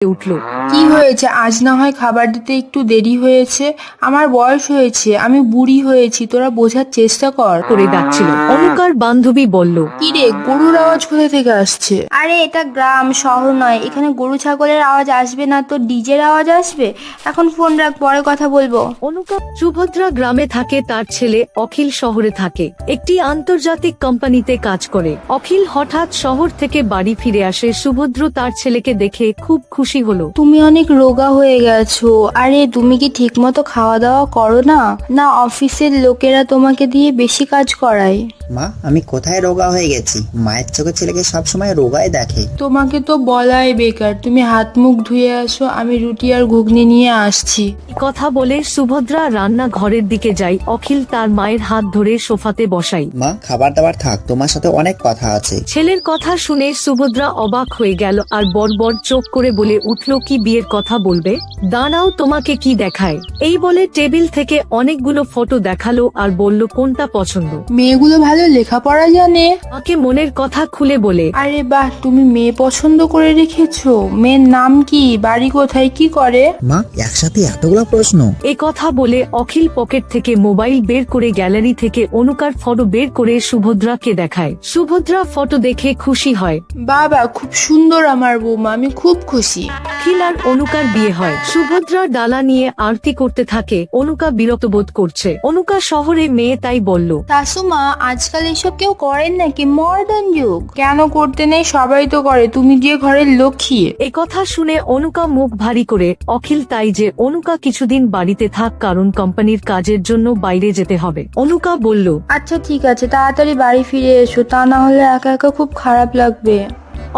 উঠল। কি হয়েছে? আজ না হয় খাবার দিতে একটু দেরি হয়েছে। আমার বয়স হয়েছে, আমি বুড়ি হয়েছি, তোরা বোঝার চেষ্টা কর। করে ডাকছিল। অনুকার বান্ধবী বলল, কি রে, গরুর আওয়াজ কোথা থেকে আসছে? আরে এটা গ্রাম, শহর নয়, এখানে গরু ছাগলের আওয়াজ আসবে না তো ডিজের আওয়াজ আসবে। এখন ফোন রাখ, পরে কথা বলবো। অনুকা সুভদ্রা গ্রামে থাকে, তার ছেলে অখিল শহরে থাকে, একটি আন্তর্জাতিক কোম্পানিতে কাজ করে। অখিল হঠাৎ শহর থেকে বাড়ি ফিরে আসে। সুভদ্র তার ছেলেকে দেখে খুব খুশি হলো। তুমি অনেক রোগা হয়ে গেছো। আরে তুমি কি ঠিক মতো খাওয়া দাওয়া করো না? না অফিসের লোকেরা তোমাকে দিয়ে বেশি কাজ করায়? মা, আমি কোথায় রোগা হয়ে গেছি? মায়ের চোখে ছেলেকে সবসময় রোগাই দেখে। তোমাকে তো বলাই বেকার, তুমি হাত মুখ ধুয়ে আসো, আমি রুটি আর ঘুগনি নিয়ে আসছি। কথা বলে সুভদ্রা রান্না ঘরের দিকে যায়। অখিল তার মায়ের হাত ধরে সোফাতে বসাই। মা, খাবার দাবার থাক, তোমার সাথে অনেক কথা আছে। ছেলের কথা শুনে সুভদ্রা অবাক হয়ে গেল আর বড় চোখ করে বলে উঠল, কি বিয়ের কথা বলবে? দাঁড়াও, তোমাকে কি দেখায়। এই বলে টেবিল থেকে অনেকগুলো ফটো দেখালো আর বলল, কোনটা পছন্দ? মেয়েগুলো ভালো লেখাপড়া জানে। মাকে মনের কথা খুলে বলে, আরে বাহ, তুমি মেয়ে পছন্দ করে রেখেছো। মেয়ের নাম কি, বাড়ি কোথায়, কি করে? মা, একসাথে এতগুলো প্রশ্ন! এ কথা বলে অখিল পকেট থেকে মোবাইল বের করে গ্যালারি থেকে অনুকার ফটো বের করে সুভদ্রাকে দেখায়। সুভদ্রা ফটো দেখে খুশি হয়। বাবা, খুব সুন্দর আমার বৌমা, আমি খুব খুশি। অখিল আর অনুকার বিয়ে হয়। সুভদ্রা ডালা নিয়ে আরতি করতে থাকে। অনুকা বিরক্ত বোধ করছে। অনুকা শহরে মেয়ে, তাই বলল, শাশুমা, আজকাল এসব কেউ করেন নাকি? মডার্ন যুগ। কেন করতে নেই? সবাই তো করে, তুমি যে ঘরের লক্ষ্মী। এ কথা শুনে অনুকা মুখ ভারী করে। অখিল তাই যে অনুকা কিছুদিন বাড়িতে থাক, কারণ কোম্পানির কাজের জন্য বাইরে যেতে হবে। অনুকা বলল, আচ্ছা ঠিক আছে, তাড়াতাড়ি বাড়ি ফিরে এসো, তা না হলে একা একা খুব খারাপ লাগবে।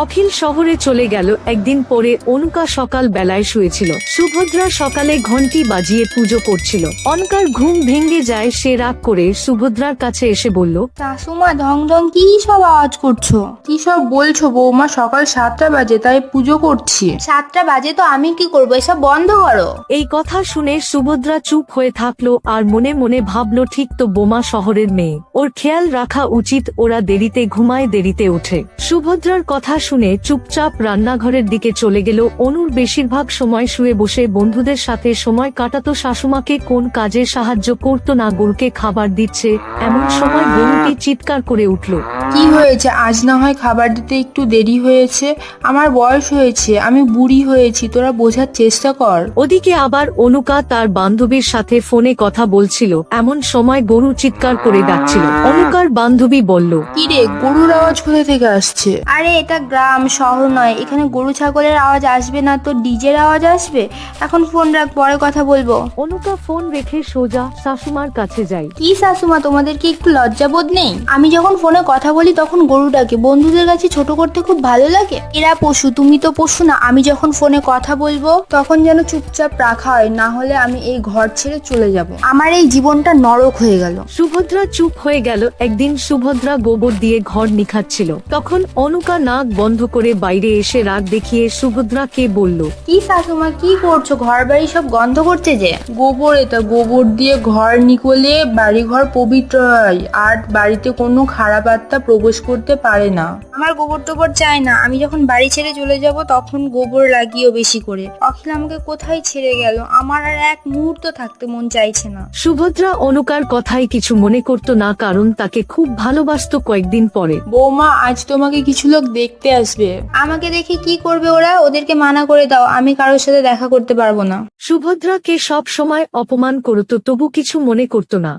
অখিল শহরে চলে গেল। একদিন পরে অনুকা সকাল বেলায় শুয়েছিল। সুভদ্রা সকালে ঘন্টি বাজিয়ে পুজো করছিল। অনুকার ঘুম ভেঙে যায়। সে রাগ করে সুভদ্রার কাছে এসে বলল, শাশুমা, ঢং ঢং কি সব আওয়াজ করছো? কি সব বলছো বৌমা? সকাল 7টা বাজে, তাই পুজো করছি। 7টা বাজে তো আমি কি করবো? এসব বন্ধ করো। এই কথা শুনে সুভদ্রা চুপ হয়ে থাকলো আর মনে মনে ভাবলো, ঠিক তো, বোমা শহরের মেয়ে, ওর খেয়াল রাখা উচিত। ওরা দেরিতে ঘুমায়, দেরিতে ওঠে। সুভদ্রার কথা শুনে চুপচাপ রান্নাঘরের দিকে চলে গেল। অনুর বেশিরভাগ সময় শুয়ে বসে বন্ধুদের সাথে সময় কাটাতো। শাশুমাকে কোন কাজে সাহায্য করতো না, গরুকে খাবার দিচ্ছে। এমন সময় গরুটি চিৎকার করে উঠল। কি হয়েছে? আজ না হয় খাবার দিতে একটু দেরি হয়েছে। আমার বয়স হয়েছে, আমি বুড়ি হয়েছি, তোরা বোঝার চেষ্টা কর। ওদিকে আবার অনুকা তার বান্ধবীর সাথে ফোনে কথা বলছিল। এমন সময় গরু চিৎকার করে ডাকছিল। অনুকার বান্ধবী বলল, কি রে, গরুর আওয়াজ কোথা থেকে আসছে? আরে এটা গ্রাম, শহর নয়, এখানে গরু ছাগলের আওয়াজ আসবে না তো ডিজের আওয়াজ আসবে। এখন ফোন রাখ, পরে কথা বলবো। অনুকা ফোন রেখে সোজা শাশুমার কাছে যায়। কি শাশুমা, তোমাদের কি একটু লজ্জাবোধ নেই? আমি যখন ফোনে কথা বলি তখন গরুটাকে বন্ধুদের কাছে ছোট করতে খুব ভালো লাগে। এরা পশু, তুমি তো পশু না। আমি যখন ফোনে কথা বলবো তখন যেন চুপচাপ রাখা হয়, না হলে আমি এই ঘর ছেড়ে চলে যাব। আমার এই জীবনটা নরক হয়ে গেল। সুভদ্রা চুপ হয়ে গেল। একদিন সুভদ্রা গোবর দিয়ে ঘর নিখাচ্ছিল। তখন অনুকা নাক বন্ধ করে বাইরে এসে রাগ দেখিয়ে সুভদ্রাকে বলল, কি শাশুমা, কি করছো? ঘর বাড়ি সব গন্ধ করছে যে। গোবর, এটা গোবর দিয়ে ঘর নিকলে বাড়ি ঘর পবিত্র হয়, আর বাড়িতে কোনো খারাপ আত্মা প্রবেশ করতে পারে না। আমার গোবর টোবর চাই না। আমি যখন বাড়ি ছেড়ে চলে যাব তখন গোবর লাগিও বেশি করে। অখিল আমাকে কোথায় ছেড়ে গেল, আমার আর এক মুহূর্ত থাকতে মন চাইছে না। সুভদ্রা অনুকার কথায় কিছু মনে করত না, কারণ তাকে খুব ভালোবাসতো। কয়েকদিন পরে, বৌমা, আজ তোমাকে কিছু লোক দেখতে আসবে। আমাকে দেখে কি করবে ওরা? ওদেরকে মানা করে দাও, আমি কারোর সাথে দেখা করতে পারবো না। সুভদ্রাকে সব সময় অপমান করত, তবু কিছু মনে করত না,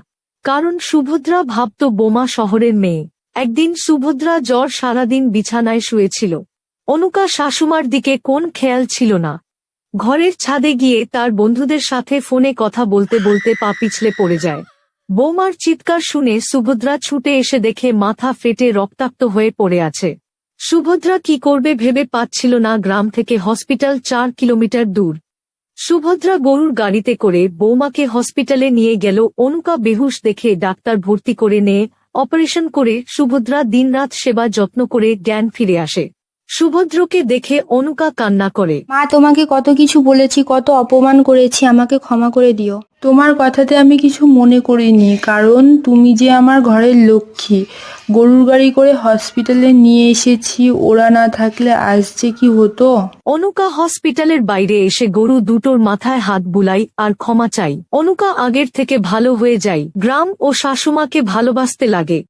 কারণ সুভদ্রা ভাবত বোমা শহরের মেয়ে। একদিন সুভদ্রা জ্বর, সারাদিন বিছানায় শুয়েছিল। অনুকা শাশুমার দিকে কোন খেয়াল ছিল না। ঘরের ছাদে গিয়ে তার বন্ধুদের সাথে ফোনে কথা বলতে বলতে পা পিছলে পড়ে যায়। বৌমার চিৎকার শুনে সুভদ্রা ছুটে এসে দেখে মাথা ফেটে রক্তাক্ত হয়ে পড়ে আছে। সুভদ্রা কি করবে ভেবে পাচ্ছিল না। গ্রাম থেকে হসপিটাল 4 কিলোমিটার দূর। সুভদ্রা গরুর গাড়িতে করে বৌমাকে হসপিটালে নিয়ে গেল। অনুকা বেহুশ দেখে ডাক্তার ভর্তি করে নিয়ে অপারেশন করে সুভদ্রা দিনরাত সেবা যত্ন করে জ্ঞান ফিরে আসে। সুভদ্রকে দেখে অনুকা কান্না করে। মা, তোমাকে কত কিছু বলেছি, কত অপমান করেছি, আমাকে ক্ষমা করে দিও। তোমার কথাতে আমি কিছু মনে করিনি, কারণ তুমি যে আমার ঘরের লক্ষ্মী। গরুর গাড়ি করে হসপিটালে নিয়ে এসেছি, ওরা না থাকলে আজ যে কি হতো। অনুকা হসপিটালের বাইরে এসে গরু দুটোর মাথায় হাত বুলাই আর ক্ষমা চাই। অনুকা আগের থেকে ভালো হয়ে যায়, গ্রাম ও শাশুমাকে ভালোবাসতে লাগে।